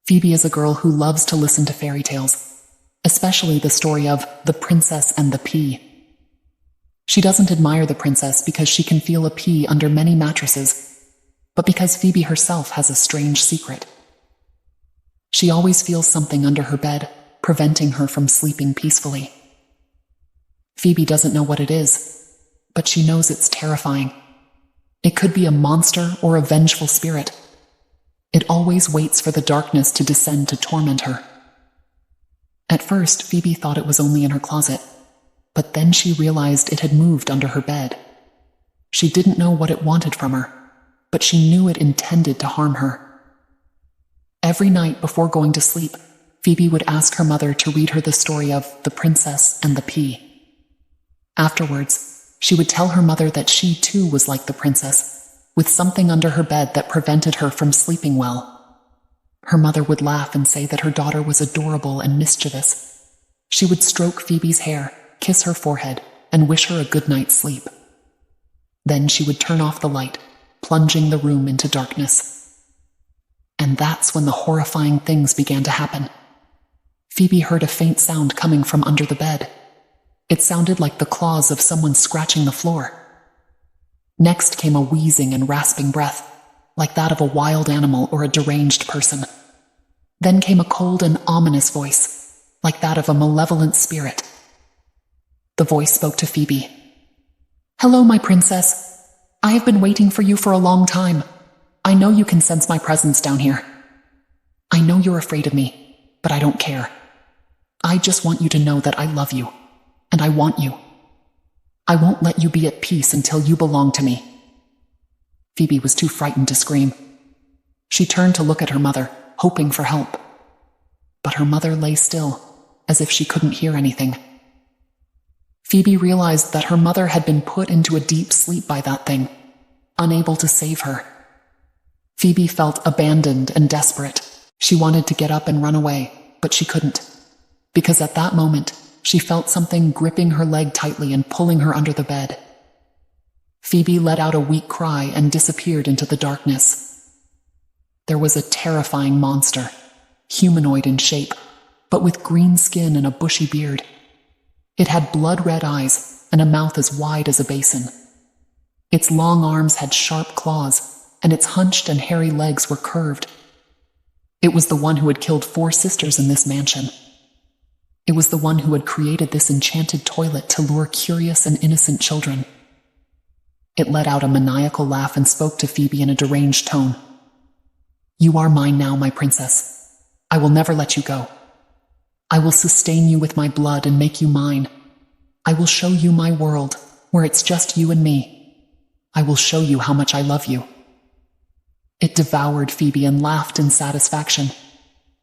Phoebe is a girl who loves to listen to fairy tales, especially the story of The Princess and the Pea. She doesn't admire the princess because she can feel a pea under many mattresses, but because Phoebe herself has a strange secret. She always feels something under her bed, preventing her from sleeping peacefully. Phoebe doesn't know what it is, but she knows it's terrifying. It could be a monster or a vengeful spirit. It always waits for the darkness to descend to torment her. At first, Phoebe thought it was only in her closet, but then she realized it had moved under her bed. She didn't know what it wanted from her, but she knew it intended to harm her. Every night before going to sleep, Phoebe would ask her mother to read her the story of The Princess and the Pea. Afterwards, she would tell her mother that she too was like the princess, with something under her bed that prevented her from sleeping well. Her mother would laugh and say that her daughter was adorable and mischievous. She would stroke Phoebe's hair, kiss her forehead, and wish her a good night's sleep. Then she would turn off the light, plunging the room into darkness. And that's when the horrifying things began to happen. Phoebe heard a faint sound coming from under the bed. It sounded like the claws of someone scratching the floor. Next came a wheezing and rasping breath, like that of a wild animal or a deranged person. Then came a cold and ominous voice, like that of a malevolent spirit. The voice spoke to Phoebe. "Hello, my princess. I have been waiting for you for a long time. I know you can sense my presence down here. I know you're afraid of me, but I don't care. I just want you to know that I love you, and I want you. I won't let you be at peace until you belong to me." Phoebe was too frightened to scream. She turned to look at her mother, hoping for help. But her mother lay still, as if she couldn't hear anything. Phoebe realized that her mother had been put into a deep sleep by that thing, unable to save her. Phoebe felt abandoned and desperate. She wanted to get up and run away, but she couldn't, because at that moment, she felt something gripping her leg tightly and pulling her under the bed. Phoebe let out a weak cry and disappeared into the darkness. There was a terrifying monster, humanoid in shape, but with green skin and a bushy beard. It had blood-red eyes and a mouth as wide as a basin. Its long arms had sharp claws, and its hunched and hairy legs were curved. It was the one who had killed 4 sisters in this mansion. It was the one who had created this enchanted toilet to lure curious and innocent children. It let out a maniacal laugh and spoke to Phoebe in a deranged tone. "You are mine now, my princess. I will never let you go. I will sustain you with my blood and make you mine. I will show you my world, where it's just you and me. I will show you how much I love you." It devoured Phoebe and laughed in satisfaction.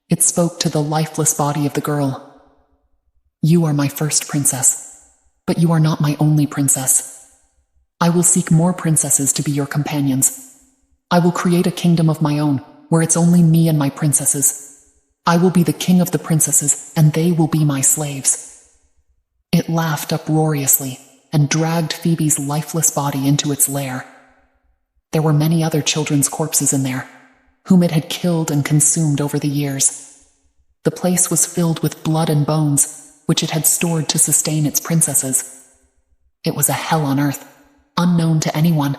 It spoke to the lifeless body of the girl. "You are my first princess, but you are not my only princess. I will seek more princesses to be your companions. I will create a kingdom of my own, where it's only me and my princesses. I will be the king of the princesses, and they will be my slaves." It laughed uproariously and dragged Phoebe's lifeless body into its lair. There were many other children's corpses in there, whom it had killed and consumed over the years. The place was filled with blood and bones, which it had stored to sustain its princesses. It was a hell on earth, unknown to anyone,